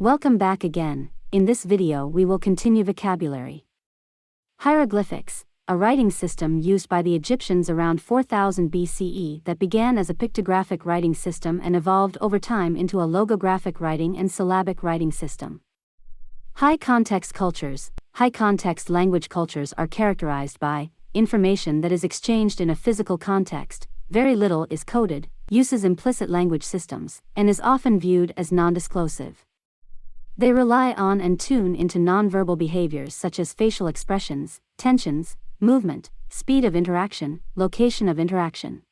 Welcome back again. In this video we will continue vocabulary. Hieroglyphics, a writing system used by the Egyptians around 4000 BCE that began as a pictographic writing system and evolved over time into a logographic writing and syllabic writing system. High-context cultures. High-context language cultures are characterized by information that is exchanged in a physical context, very little is coded, uses implicit language systems, and is often viewed as non-disclosive. They rely on and tune into nonverbal behaviors such as facial expressions, tensions, movement, speed of interaction, location of interaction.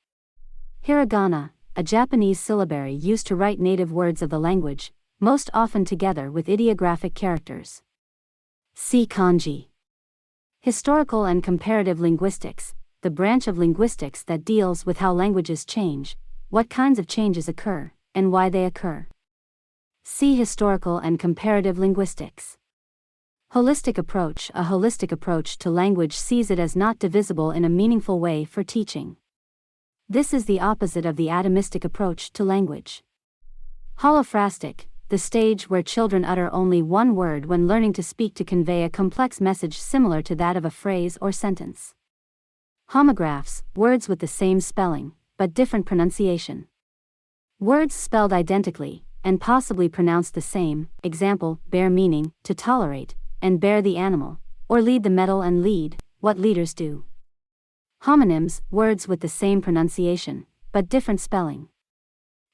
Hiragana, a Japanese syllabary used to write native words of the language, most often together with ideographic characters. See kanji. Historical and comparative linguistics, the branch of linguistics that deals with how languages change, what kinds of changes occur, and why they occur. See historical and comparative linguistics. Holistic approach. A holistic approach to language sees it as not divisible in a meaningful way for teaching. This is the opposite of the atomistic approach to language. Holophrastic, the stage where children utter only one word when learning to speak to convey a complex message similar to that of a phrase or sentence. Homographs, words with the same spelling, but different pronunciation. Words spelled identically, and possibly pronounced the same, example, bear meaning, to tolerate, and bear the animal, or lead the metal and lead, what leaders do. Homonyms, words with the same pronunciation, but different spelling.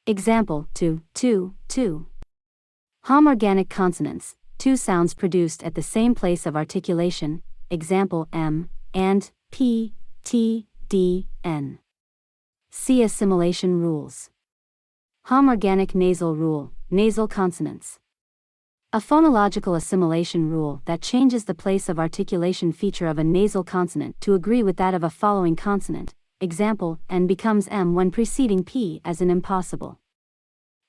Example, to, two. Homorganic consonants, two sounds produced at the same place of articulation, example, m, and, p, t, d, n. See assimilation rules. Homorganic nasal rule, nasal consonants. A phonological assimilation rule that changes the place of articulation feature of a nasal consonant to agree with that of a following consonant, example, and becomes m when preceding p as in impossible.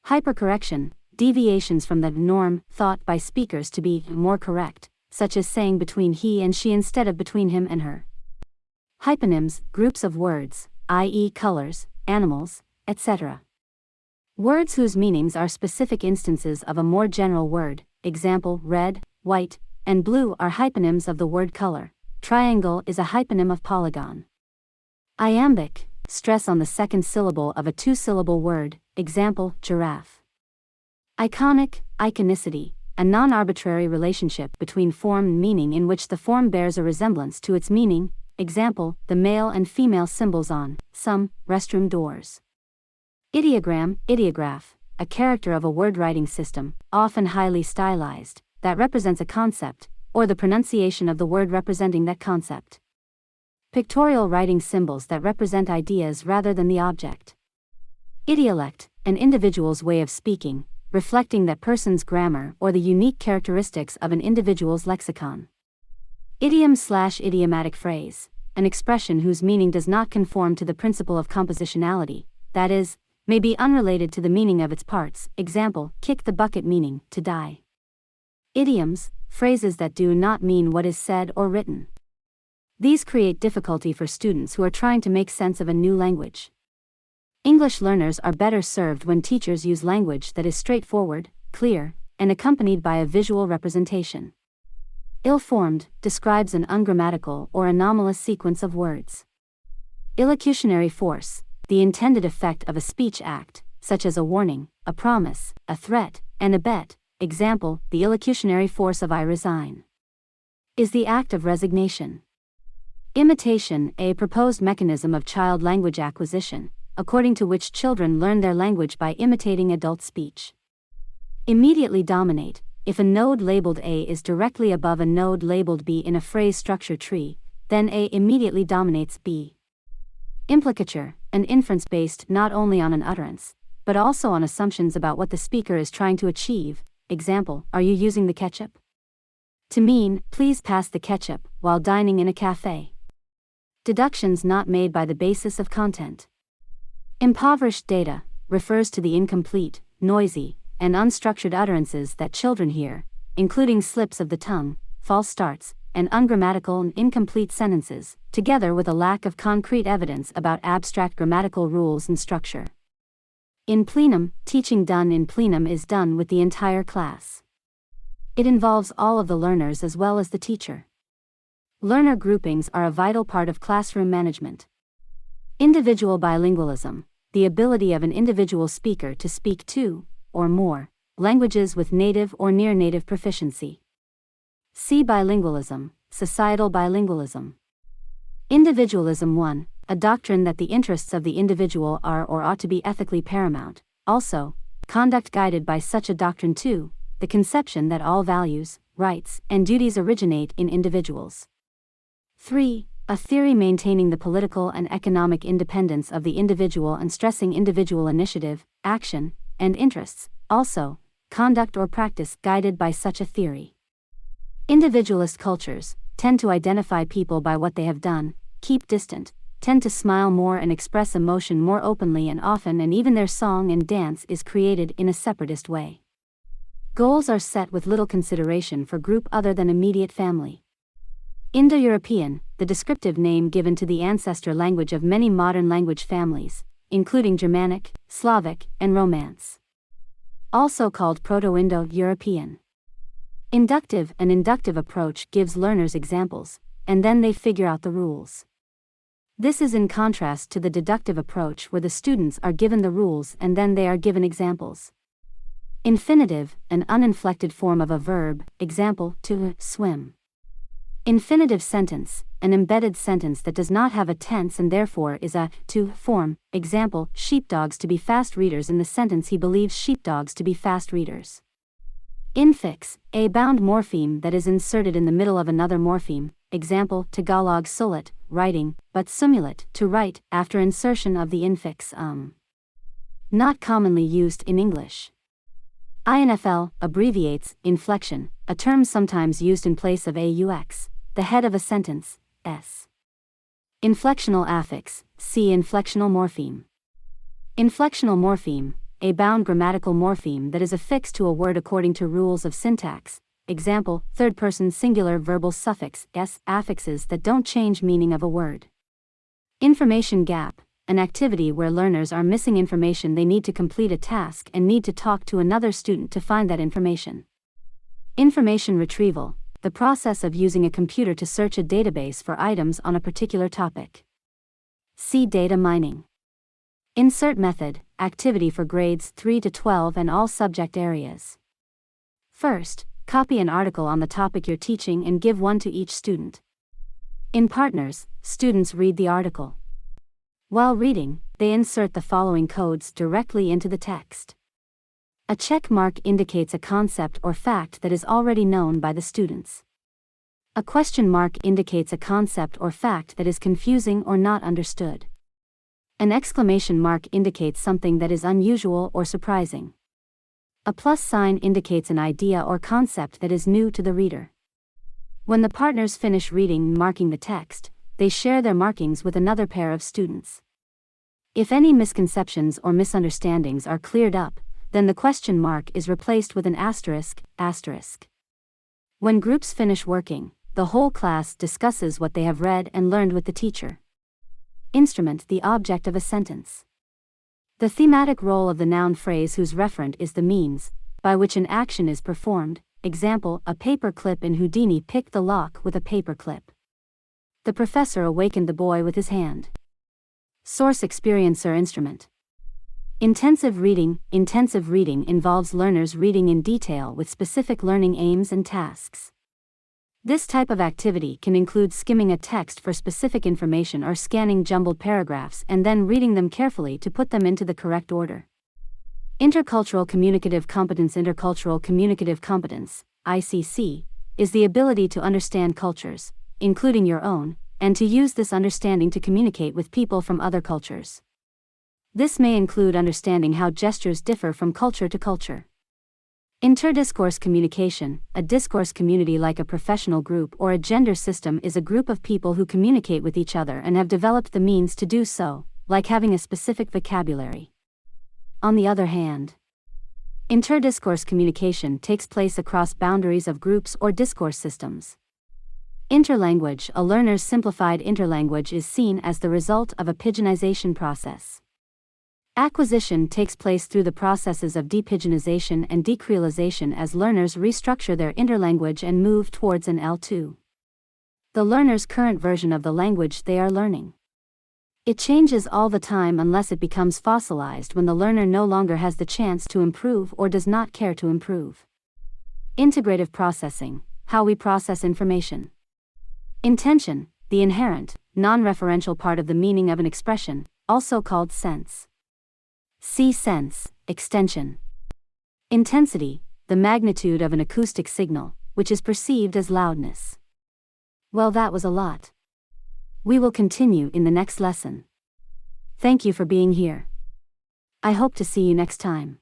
Hypercorrection, deviations from the norm thought by speakers to be more correct, such as saying between he and she instead of between him and her. Hyponyms, groups of words, i.e. colors, animals, etc. Words whose meanings are specific instances of a more general word, example, red, white, and blue are hyponyms of the word color. Triangle is a hyponym of polygon. Iambic, stress on the second syllable of a two-syllable word, example, giraffe. Iconic, iconicity, a non-arbitrary relationship between form and meaning in which the form bears a resemblance to its meaning, example, the male and female symbols on some restroom doors. Ideogram, ideograph, a character of a word writing system, often highly stylized, that represents a concept, or the pronunciation of the word representing that concept. Pictorial writing symbols that represent ideas rather than the object. Idiolect, an individual's way of speaking, reflecting that person's grammar or the unique characteristics of an individual's lexicon. Idiom/idiomatic phrase, an expression whose meaning does not conform to the principle of compositionality, that is, may be unrelated to the meaning of its parts, example, kick the bucket meaning, to die. Idioms, phrases that do not mean what is said or written. These create difficulty for students who are trying to make sense of a new language. English learners are better served when teachers use language that is straightforward, clear, and accompanied by a visual representation. Ill-formed, describes an ungrammatical or anomalous sequence of words. Illocutionary force, the intended effect of a speech act, such as a warning, a promise, a threat, and a bet, example, the illocutionary force of I resign. Is the act of resignation. Imitation, a proposed mechanism of child language acquisition, according to which children learn their language by imitating adult speech. Immediately dominate, if a node labeled A is directly above a node labeled B in a phrase structure tree, then A immediately dominates B. Implicature, an inference based not only on an utterance, but also on assumptions about what the speaker is trying to achieve, example, are you using the ketchup? To mean, please pass the ketchup, while dining in a cafe. Deductions not made by the basis of content. Impoverished data, refers to the incomplete, noisy, and unstructured utterances that children hear, including slips of the tongue, false starts, and ungrammatical and incomplete sentences, together with a lack of concrete evidence about abstract grammatical rules and structure. In plenum, teaching done in plenum is done with the entire class. It involves all of the learners as well as the teacher. Learner groupings are a vital part of classroom management. Individual bilingualism, the ability of an individual speaker to speak two, or more, languages with native or near-native proficiency. C. Bilingualism, societal bilingualism. Individualism 1, a doctrine that the interests of the individual are or ought to be ethically paramount. Also, conduct guided by such a doctrine 2, the conception that all values, rights, and duties originate in individuals. 3. A theory maintaining the political and economic independence of the individual and stressing individual initiative, action, and interests. Also, conduct or practice guided by such a theory. Individualist cultures tend to identify people by what they have done, keep distant, tend to smile more and express emotion more openly and often, and even their song and dance is created in a separatist way. Goals are set with little consideration for group other than immediate family. Indo-European, the descriptive name given to the ancestor language of many modern language families, including Germanic, Slavic, and Romance. Also called Proto-Indo-European. Inductive, an inductive approach gives learners examples, and then they figure out the rules. This is in contrast to the deductive approach where the students are given the rules and then they are given examples. Infinitive, an uninflected form of a verb, example, to swim. Infinitive sentence, an embedded sentence that does not have a tense and therefore is a to form, example, sheepdogs to be fast readers. In the sentence he believes sheepdogs to be fast readers. Infix, a bound morpheme that is inserted in the middle of another morpheme, example, Tagalog sulit, writing, but sumulit, to write, after insertion of the infix Not commonly used in English. INFL abbreviates inflection, a term sometimes used in place of AUX, the head of a sentence, S. Inflectional affix, see inflectional morpheme. Inflectional morpheme, a bound grammatical morpheme that is affixed to a word according to rules of syntax, example, third-person singular verbal suffix, s, affixes that don't change meaning of a word. Information gap, an activity where learners are missing information they need to complete a task and need to talk to another student to find that information. Information retrieval, the process of using a computer to search a database for items on a particular topic. See data mining. Insert method, activity for grades 3 to 12 and all subject areas. First, copy an article on the topic you're teaching and give one to each student. In partners, students read the article. While reading, they insert the following codes directly into the text. A check mark indicates a concept or fact that is already known by the students. A question mark indicates a concept or fact that is confusing or not understood. An exclamation mark indicates something that is unusual or surprising. A plus sign indicates an idea or concept that is new to the reader. When the partners finish reading and marking the text, they share their markings with another pair of students. If any misconceptions or misunderstandings are cleared up, then the question mark is replaced with an asterisk, asterisk. When groups finish working, the whole class discusses what they have read and learned with the teacher. Instrument, the object of a sentence. The thematic role of the noun phrase whose referent is the means by which an action is performed, example, a paper clip in Houdini picked the lock with a paper clip. The professor awakened the boy with his hand. Source, experiencer, instrument. Intensive reading involves learners reading in detail with specific learning aims and tasks. This type of activity can include skimming a text for specific information or scanning jumbled paragraphs and then reading them carefully to put them into the correct order. Intercultural communicative competence, ICC, is the ability to understand cultures, including your own, and to use this understanding to communicate with people from other cultures. This may include understanding how gestures differ from culture to culture. Interdiscourse communication, a discourse community like a professional group or a gender system, is a group of people who communicate with each other and have developed the means to do so, like having a specific vocabulary. On the other hand, interdiscourse communication takes place across boundaries of groups or discourse systems. Interlanguage, a learner's simplified interlanguage, is seen as the result of a pigeonization process. Acquisition takes place through the processes of depigeonization and decreolization as learners restructure their interlanguage and move towards an L2. The learner's current version of the language they are learning. It changes all the time unless it becomes fossilized when the learner no longer has the chance to improve or does not care to improve. Integrative processing, how we process information. Intention, the inherent, non-referential part of the meaning of an expression, also called sense. See sense, extension. Intensity, the magnitude of an acoustic signal, which is perceived as loudness. Well, that was a lot. We will continue in the next lesson. Thank you for being here. I hope to see you next time.